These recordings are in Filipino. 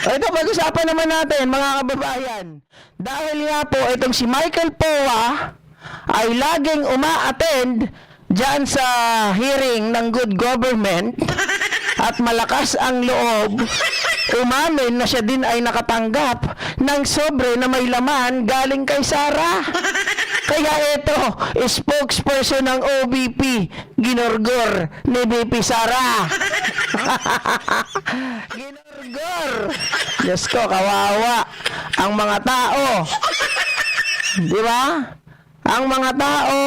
Ito, pag-usapan naman natin, mga kababayan. Dahil nga po, itong si Michael Poa ay laging uma-attend dyan sa hearing ng good government at malakas ang loob, umamin na siya din ay nakatanggap ng sobre na may laman galing kay Sara. Kaya ito, spokesperson ng OBP, ginorgor ni BP Sara. Ginorgor. Diyos ko, kawawa. Ang mga tao. Di ba? Ang mga tao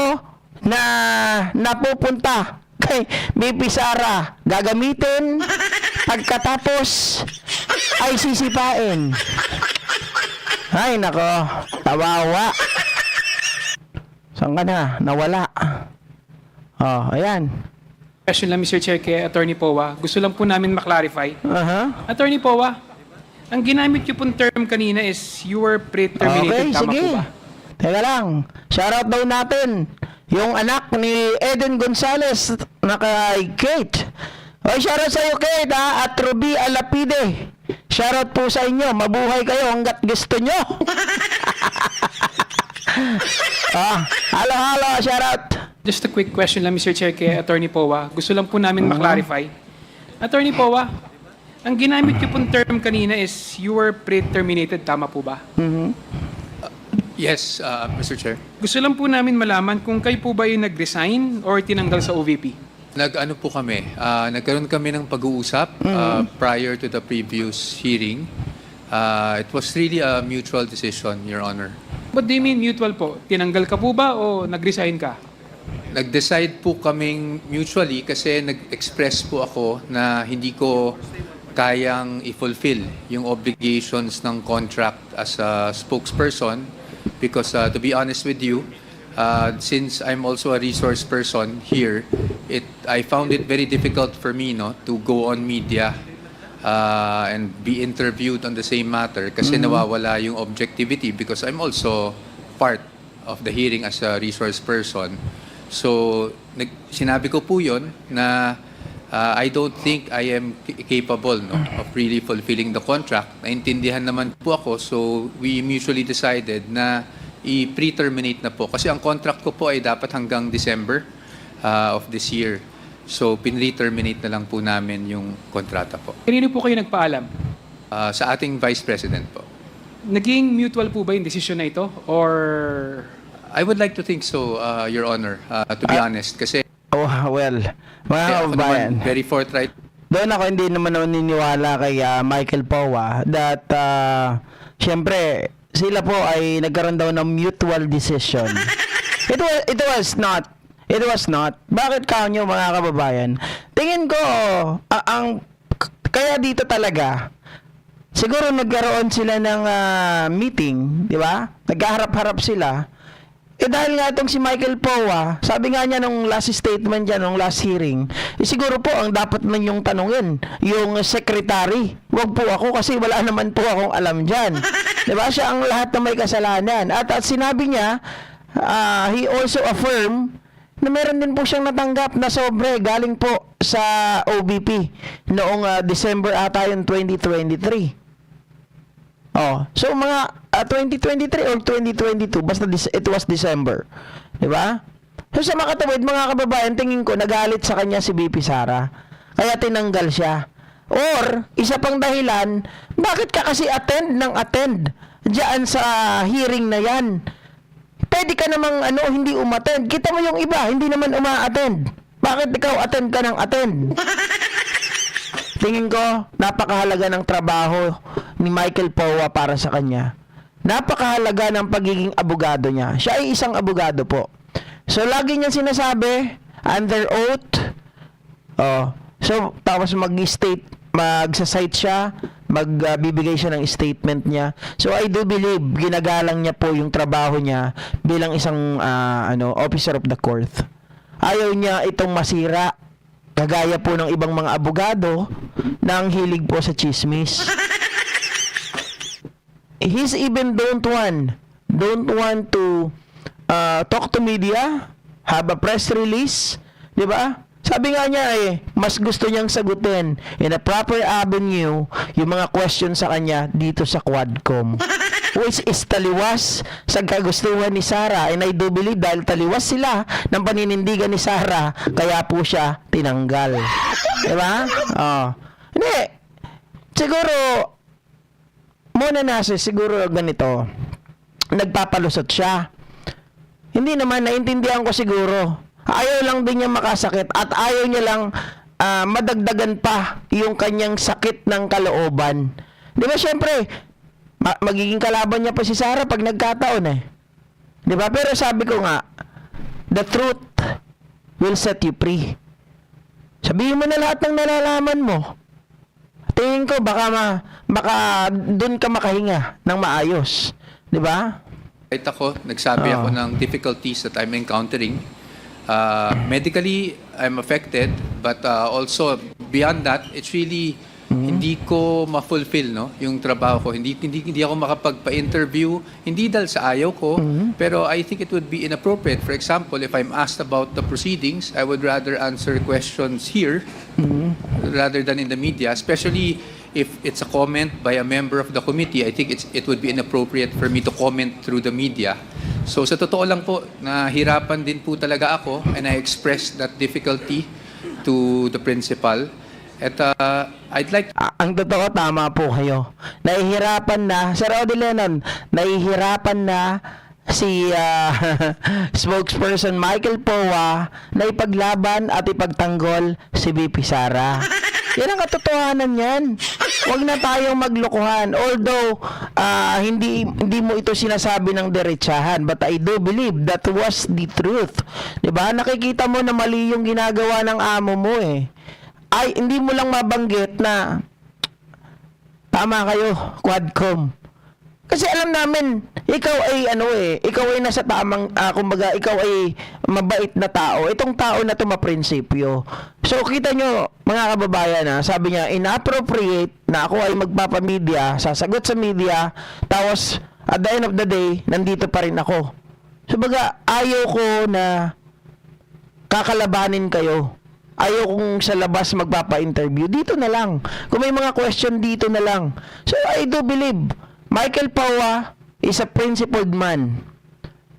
na napupunta kay BP Sara, gagamitin, pagkatapos ay sisipain. Ay, nako, kawawa. Saan ka na? Nawala. Oh, ayan. Question lang, Mr. Chair, kay Attorney Poa. Gusto lang po namin maklarify. Attorney Poa, ang ginamit niyo pong term kanina is you were pre-terminated. Okay, Tama sige. po ba? Teka lang. Shoutout daw natin yung anak ni Eden Gonzalez na kay Kate. Oy, shoutout sa iyo, Kate, ha? At Ruby Alapide. Shoutout po sa inyo. Mabuhay kayo hanggat gusto nyo. Halo, shoutout. Just a quick question lang, Mr. Chair, kay Attorney Poa. Gusto lang po namin maklarify. Attorney Poa, ang ginamit niyo pong term kanina is you were pre-terminated. Tama po ba? Yes, Mr. Chair. Gusto lang po namin malaman kung kayo po ba yung nag-resign or tinanggal sa OVP? Nag-ano po kami, nagkaroon kami ng pag-uusap prior to the previous hearing. It was really a mutual decision, Your Honor. What do you mean mutual po? Tinanggal ka po ba o nag-resign ka? Nag-decide po kaming mutually kasi nag-express po ako na hindi ko kayang i-fulfill yung obligations ng contract as a spokesperson because to be honest with you, since I'm also a resource person here, I found it very difficult for me to go on media and be interviewed on the same matter kasi nawawala yung objectivity because I'm also part of the hearing as a resource person. So, sinabi ko po yun na I don't think I am capable of really fulfilling the contract. Naintindihan naman po ako, so we mutually decided na i-pre-terminate na po. Kasi ang contract ko po ay dapat hanggang December of this year. So, pin-re-terminate na lang po namin yung kontrata po. Kanino po kayo nagpaalam? Sa ating Vice President po. Naging mutual po ba yung decision na ito? Or I would like to think so, Your Honor, to be honest. Kasi Well, mga ako kababayan. naman very forthright. Doon ako hindi naman naniniwala kay Michael Poa that syempre sila po ay nagkaroon daw ng mutual decision. It was not. It was not. Bakit kanyo mga kababayan? Tingin ko kaya dito talaga siguro nagkaroon sila ng meeting, di ba? Nagkaharap-harap sila. Dahil nga itong si Michael Poa, sabi nga niya nung last statement niya, nung last hearing, siguro po ang dapat man yung tanungin, yung secretary. Wag po ako kasi wala naman po akong alam dyan. Diba? Siya ang lahat na may kasalanan. At sinabi niya, he also affirmed na meron din po siyang natanggap na sobre galing po sa OBP noong December ata yung 2023. So mga 2023 or 2022, basta it was December. Di ba? So sa makatawid, mga kababayan, tingin ko nagalit sa kanya si BP Sara. Kaya tinanggal siya. Or, isa pang dahilan, bakit ka kasi attend diyan sa hearing na yan? Pwede ka namang hindi umattend. Kita mo yung iba, hindi naman uma-attend. Bakit ikaw attend ka ng attend? Tingin ko, napakahalaga ng trabaho ni Michael Poa para sa kanya. Napakahalaga ng pagiging abogado niya. Siya ay isang abogado po. So, lagi niya sinasabi, under oath, so, tapos magsa-cite siya, magbibigay siya ng statement niya. So, I do believe, ginagalang niya po yung trabaho niya bilang isang officer of the court. Ayaw niya itong masira. Kagaya po ng ibang mga abogado na ang hilig po sa chismis. He's even don't want to talk to media, have a press release, di ba? Sabi nga niya mas gusto niyang sagutin in a proper avenue yung mga question sa kanya dito sa Quadcom. Which is taliwas sa kagustuhan ni Sara. And I do believe dahil taliwas sila ng paninindigan ni Sara, kaya po siya tinanggal. Diba? Hindi. Siguro, muna siguro ganito, nagpapalusot siya. Hindi naman, naintindihan ko siguro. Ayaw lang din niya makasakit at ayaw niya lang madagdagan pa yung kanyang sakit ng kalooban. Di ba, syempre, magiging kalaban niya pa si Sara pag nagkataon Di ba? Pero sabi ko nga, the truth will set you free. Sabihin mo na lahat ng nalalaman mo. Tingin ko baka doon ka makahinga ng maayos. Di ba? Right ako, nagsabi ako ng difficulties that I'm encountering. Medically, I'm affected, but also beyond that, it's really hindi ko ma-fulfill yung trabaho ko. Hindi ako makapagpa-interview, hindi dahil sa ayaw ko, pero I think it would be inappropriate. For example, if I'm asked about the proceedings, I would rather answer questions here rather than in the media, especially if it's a comment by a member of the committee. I think it would be inappropriate for me to comment through the media. So sa totoo lang po, nahirapan din po talaga ako, and I expressed that difficulty to the principal. At I'd like ang totoo, tama po kayo. Nahihirapan na, Sir Odi Lennon, nahihirapan na si spokesperson Michael Powa na ipaglaban at ipagtanggol si VP Sara. Yan ang katotohanan yan. Huwag na tayong maglokohan. Although, hindi mo ito sinasabi ng diretsahan. But I do believe that was the truth. Diba? Nakikita mo na mali yung ginagawa ng amo mo Ay, hindi mo lang mabanggit na tama kayo, Quadcom. Kasi alam namin, ikaw ay ikaw ay nasa tamang, kumbaga, ikaw ay mabait na tao. Itong tao na to maprinsipyo. So, kita nyo, mga kababayan, sabi niya, inappropriate na ako ay magpapamedya, sasagot sa media, tapos, at the end of the day, nandito pa rin ako. So, baga, ayaw ko na kakalabanin kayo. Ayaw kong sa labas magpapa-interview. Dito na lang. Kung may mga question, dito na lang. So, I do believe Michael Powa is a principled man.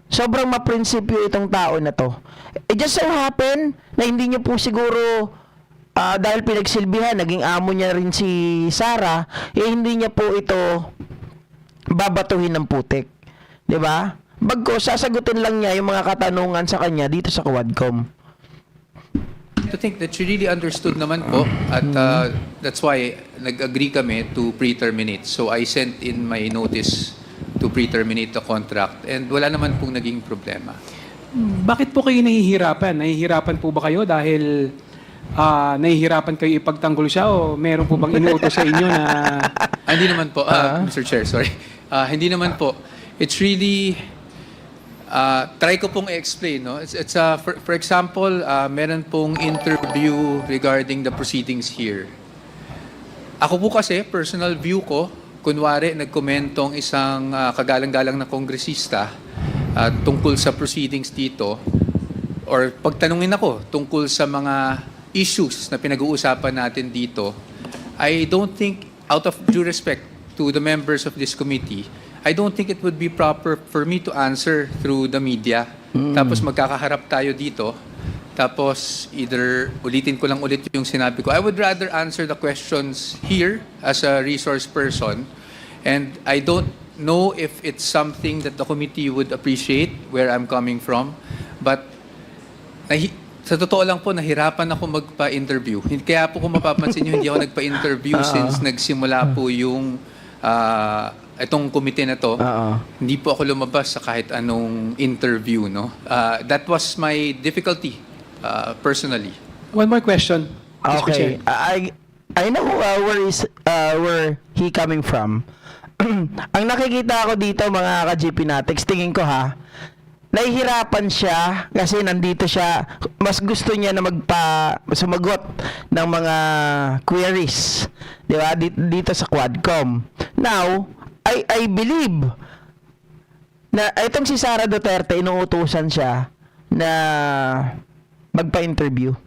Sobrang maprinsipyo itong tao na to. It just so happen na hindi niya po siguro dahil pinagsilbihan, naging amo niya rin si Sara, hindi niya po ito babatuhin ng putik. 'Di ba? Bagko sasagutin lang niya yung mga katanungan sa kanya dito sa Quadcom. to think that she really understood naman po at that's why nag-agree kami to pre-terminate. So I sent in my notice to pre-terminate the contract and wala naman pong naging problema. Bakit po kayo nahihirapan? Nahihirapan po ba kayo dahil nahihirapan kayo ipagtanggol siya o meron po bang inuutos sa inyo na... Hindi naman po, Mr. Chair, sorry. Hindi naman po. It's really... try ko pong i-explain. No? It's for example, meron pong interview regarding the proceedings here. Ako po kasi, personal view ko, kunwari nagkomentong isang kagalang-galang na kongresista tungkol sa proceedings dito, or pagtanungin ako tungkol sa mga issues na pinag-uusapan natin dito, I don't think, out of due respect to the members of this committee, I don't think it would be proper for me to answer through the media. Tapos magkakaharap tayo dito. Tapos either ulitin ko lang ulit yung sinabi ko. I would rather answer the questions here as a resource person. And I don't know if it's something that the committee would appreciate where I'm coming from. But sa totoo lang po, nahirapan ako magpa-interview. Kaya po kung mapapansin nyo, hindi ako nagpa-interview since nagsimula po yung itong komite na to. Hindi po ako lumabas sa kahit anong interview. No? That was my difficulty personally. One more question. Mr. Chair. Okay. I know where he coming from. Ang nakikita ko dito mga ka-GP Natex, tingin ko nahihirapan siya kasi nandito siya, mas gusto niya na sumagot ng mga queries, di ba, dito sa Quadcom. Now, I believe na itong si Sara Duterte, inuutusan siya na magpa-interview.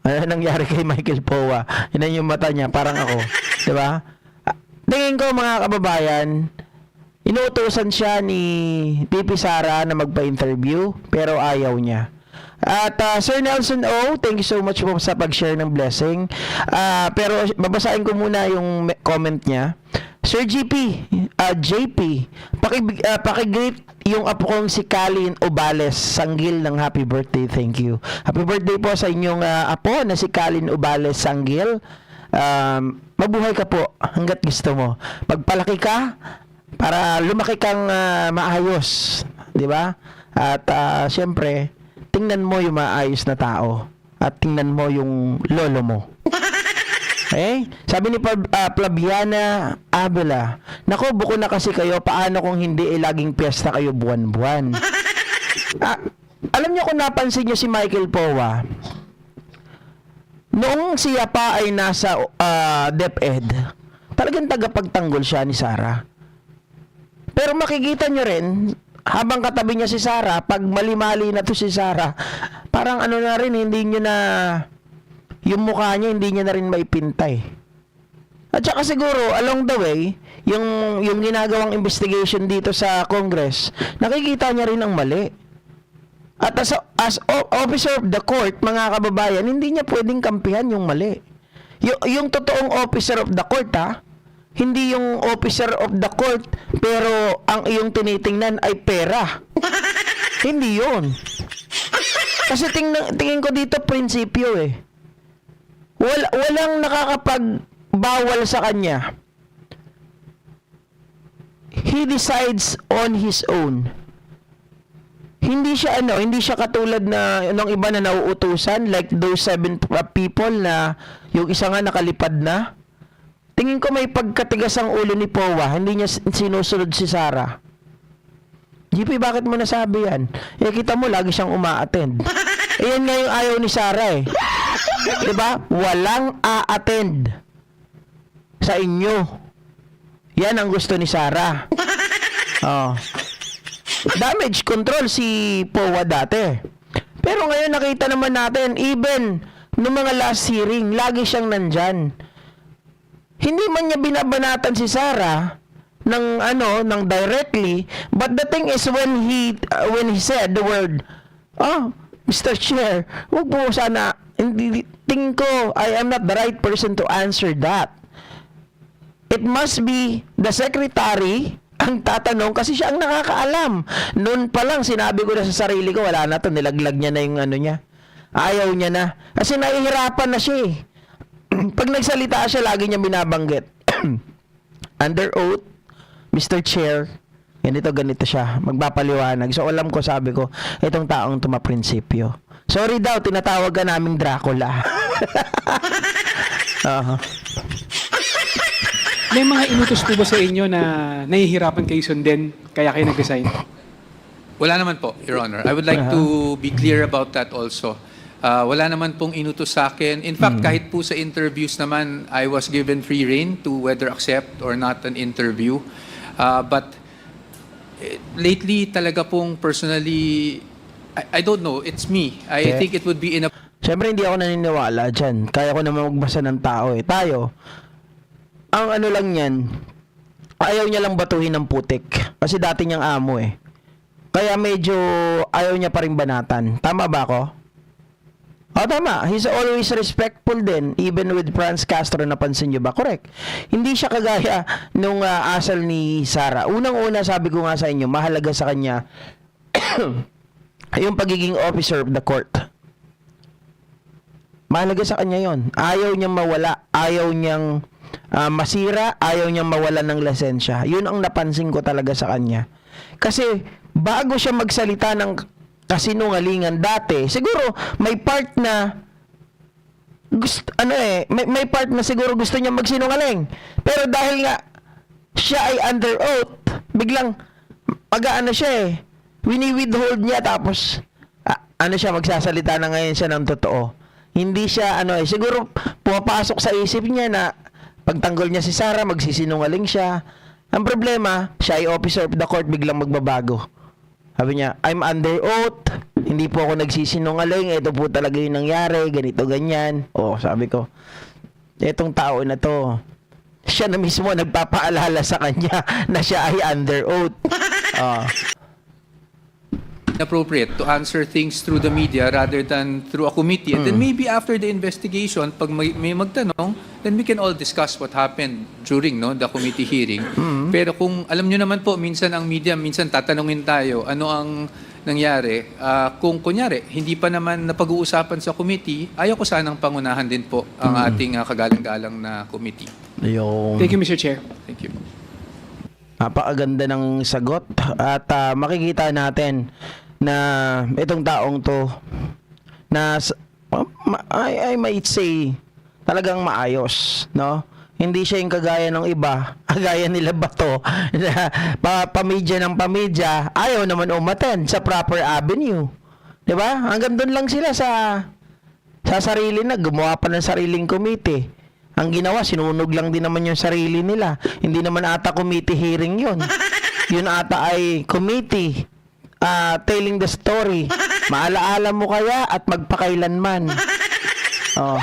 Ano nangyari kay Michael Powa? Yun yung mata niya, parang ako. Di ba? Tingin ko mga kababayan, inuutosan siya ni Pipi Sara na magpa-interview, pero ayaw niya. At Sir Nelson O, thank you so much po sa pag-share ng blessing. Pero babasahin ko muna yung comment niya. Sir JP, pakigreet yung apo kong si Kalin Obales, Sanggil ng happy birthday. Thank you. Happy birthday po sa inyong apo na si Kalin Obales, Sanggil. Mabuhay ka po hanggat gusto mo. Pagpalaki ka, para lumaki kang maayos. Di ba? At syempre, tingnan mo yung maayos na tao. At tingnan mo yung lolo mo. Okay? Sabi ni Flaviana Abela, nako, buko na kasi kayo, paano kung hindi laging piyesta kayo buwan-buwan? Alam niyo kung napansin niyo si Michael Powa, noong siya pa ay nasa DepEd, talagang tagapagtanggol siya ni Sara. Pero makikita nyo rin, habang katabi niya si Sara, pag mali-mali na to si Sara, parang ano na rin, hindi nyo na, yung mukha niya, hindi niya na rin maipintay. At saka siguro, along the way, yung ginagawang investigation dito sa Congress, nakikita niya rin ang mali. At as officer of the court, mga kababayan, hindi niya pwedeng kampihan yung mali. Yung totoong officer of the court, hindi yung officer of the court, pero ang iyong tinitingnan ay pera. Hindi yun. Kasi tingin ko dito prinsipyo eh. Walang nakakapagbawal sa kanya. He decides on his own. Hindi siya katulad na ng iba na nauutusan, like those 7 people na yung isa nga nakalipad na. Tingin ko may pagkatigas ang ulo ni Powa, hindi niya sinusunod si Sara. GP, bakit mo nasabi yan? Kita mo, lagi siyang uma-attend. Yan nga yung ayaw ni Sara eh. Diba? Walang a-attend sa inyo. Yan ang gusto ni Sara. Oh. Damage control si Powa dati. Pero ngayon nakita naman natin, even noong mga last hearing, lagi siyang nandyan. Hindi man niya binabanatan si Sara ng directly, but the thing is when he said the word, Mr. Chair, wag po sana, hindi, tingin ko, I am not the right person to answer that. It must be the secretary ang tatanong kasi siya ang nakakaalam. Noon pa lang sinabi ko na sa sarili ko, wala na to, nilaglag niya na yung ano niya. Ayaw niya na. Kasi nahihirapan na siya eh. Pag nagsalita siya, lagi niya binabanggit. Under oath, Mr. Chair, ganito siya. Magpapaliwanag. So alam ko, sabi ko, itong taong tumaprinsipyo. Sorry daw, tinatawag ka naming Dracula. May mga inutos po ba sa inyo na nahihirapan kayo sundin, kaya kayo nag-resign? Wala naman po, Your Honor. I would like to be clear about that also. Wala naman pong inutos sa akin. In fact, kahit po sa interviews naman, I was given free rein to whether accept or not an interview. But lately, talaga pong personally, I don't know, it's me. I think it would be in a... Siyempre, hindi ako naniniwala dyan. Kaya ko naman magbasa ng tao eh. Tayo, ang ano lang yan, ayaw niya lang batuhin ng putik. Kasi dati niyang amo eh. Kaya medyo ayaw niya pa rin banatan. Tama ba ako? Tama. He's always respectful din. Even with Franz Castro, napansin niyo ba? Correct. Hindi siya kagaya nung asal ni Sara. Unang-una, sabi ko nga sa inyo, mahalaga sa kanya yung pagiging officer of the court. Mahalaga sa kanya yon. Ayaw niyang mawala. Ayaw niyang masira, ayaw niyang mawalan ng lisensya. Yun ang napansin ko talaga sa kanya. Kasi bago siya magsalita ng kasinungalingan dati, siguro may part na may part na siguro gusto niya magsinungaling. Pero dahil nga siya ay under oath, biglang mag-aano siya eh. Wini-withhold niya tapos siya magsasalita na ngayon siya ng totoo. Hindi siya siguro pumapasok sa isip niya na pagtanggol niya si Sara, magsisinungaling siya. Ang problema, siya ay officer of the court, biglang magbabago. Sabi niya, I'm under oath, Hindi po ako nagsisinungaling. Ito po talaga yung nangyari. Ganito, ganyan. Oh, sabi ko, etong tao na to, siya na mismo nagpapaalala sa kanya na siya ay under oath. Oh. Appropriate to answer things through the media rather than through a committee. And then maybe after the investigation, pag may magtanong, then we can all discuss what happened during the committee hearing. Pero kung alam nyo naman po, minsan ang media, minsan tatanungin tayo, ano ang nangyari? Kung kunyari, hindi pa naman napag-uusapan sa committee, ayaw ko sanang pangunahan din po ang ating kagalang-galang na committee. Yung Thank you, Mr. Chair. Thank you. napakaganda ng sagot at makikita natin na itong taong to na I might say talagang maayos, no? Hindi siya yung kagaya ng iba, kagaya nila Bato, na pamidya ng pamidya, ayaw naman umaten sa proper avenue. 'Di ba? Hanggang doon lang sila sa sarili na, gumawa pa ng sariling committee. Ang ginawa, sinunog lang din naman yung sarili nila. Hindi naman ata committee hearing yun. Yun ata ay committee telling the story. Maalaala mo kaya at magpakailanman. Oh.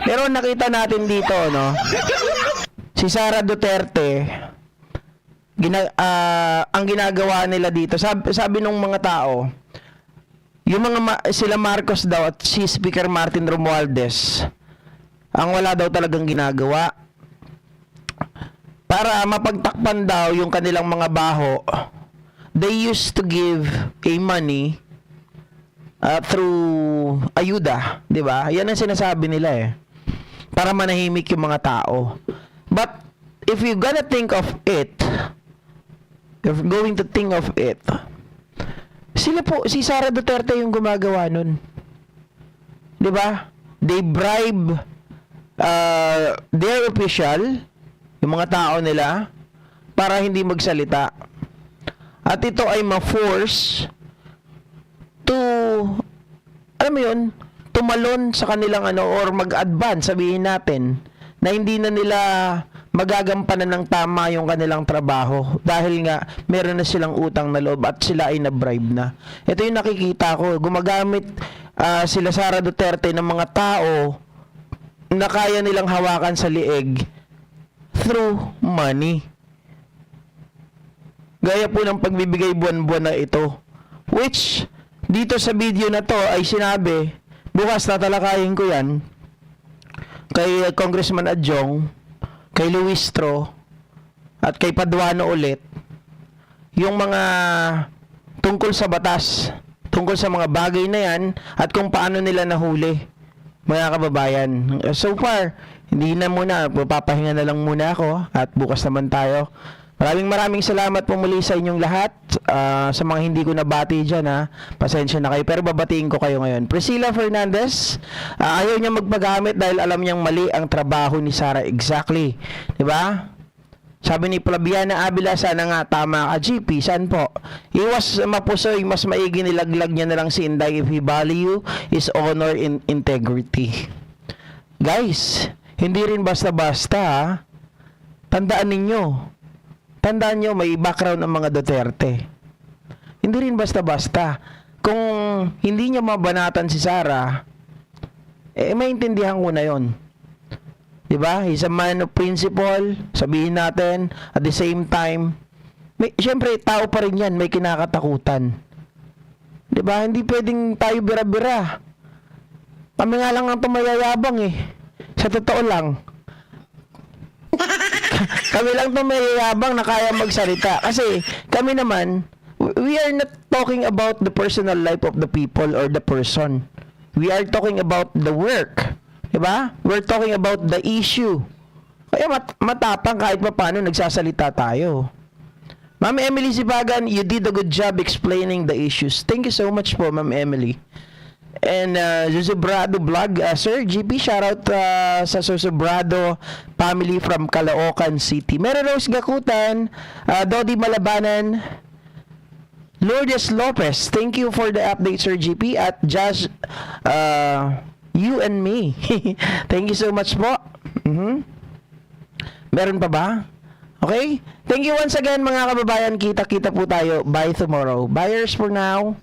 Pero nakita natin dito, no? Si Sara Duterte, ang ginagawa nila dito, sabi nung mga tao, yung sila Marcos daw at si Speaker Martin Romualdez, ang wala daw talagang ginagawa para mapagtakpan daw yung kanilang mga baho. They used to give money through ayuda, 'di ba? Yan ang sinasabi nila eh. Para manahimik yung mga tao. But if you gonna think of it, if you're going to think of it, si Sara Duterte yung gumagawa nun. 'Di ba? They bribe their official, yung mga tao nila, para hindi magsalita. At ito ay ma-force to, alam mo yun, tumalon sa kanilang or mag-advance, sabihin natin, na hindi na nila magagampanan ng tama yung kanilang trabaho dahil nga meron na silang utang na loob at sila ay na-bribe na. Ito yung nakikita ko, gumagamit sila Sara Duterte ng mga tao na kaya nilang hawakan sa lieg through money. Gaya po ng pagbibigay buwan-buwan na ito. Which, dito sa video na to ay sinabi, bukas tatalakayin ko yan, kay Congressman Adjong, kay Luistro, at kay Paduano ulit, yung mga tungkol sa batas, tungkol sa mga bagay na yan, at kung paano nila nahuli, mga kababayan. So far, hindi na muna, papahinga na lang muna ako, at bukas naman tayo. Maraming salamat po muli sa inyong lahat. Sa mga hindi ko nabati dyan, pasensya na kayo. Pero babatiin ko kayo ngayon. Priscilla Fernandez, ayaw niya magpagamit dahil alam niyang mali ang trabaho ni Sara. Exactly. Diba? Sabi ni Flaviana Avila, sana nga tama ka, GP. Saan po? Iwas mapusoy, mas maigi nilaglag niya na lang si Inday if he value is honor and integrity. Guys, hindi rin basta-basta, Tandaan nyo, may background ng mga Duterte. Hindi rin basta-basta. Kung hindi niya mabanatan si Sara, maintindihan ko na yon. Diba? He's a man of principle, sabihin natin, at the same time, syempre, tao pa rin yan, may kinakatakutan. Diba? Hindi pwedeng tayo bira-bira. Kami nga lang ang tumayayabang Sa totoo lang. Kami lang itong mayayabang na kaya magsalita. Kasi kami naman, we are not talking about the personal life of the people or the person. We are talking about the work. Diba? We're talking about the issue. Kaya matapang kahit paano nagsasalita tayo. Ma'am Emily Sibagan, you did a good job explaining the issues. Thank you so much po, Ma'am Emily. And Susobrado Vlog, Sir GP, shoutout sa Susobrado family from Caloocan City. Mary Rose Gakutan, Dodi Malabanan, Lourdes Lopez, thank you for the update, Sir GP. At Josh, you and me. Thank you so much po. Meron pa ba? Okay? Thank you once again mga kababayan. Kita-kita po tayo by tomorrow. Buyers for now.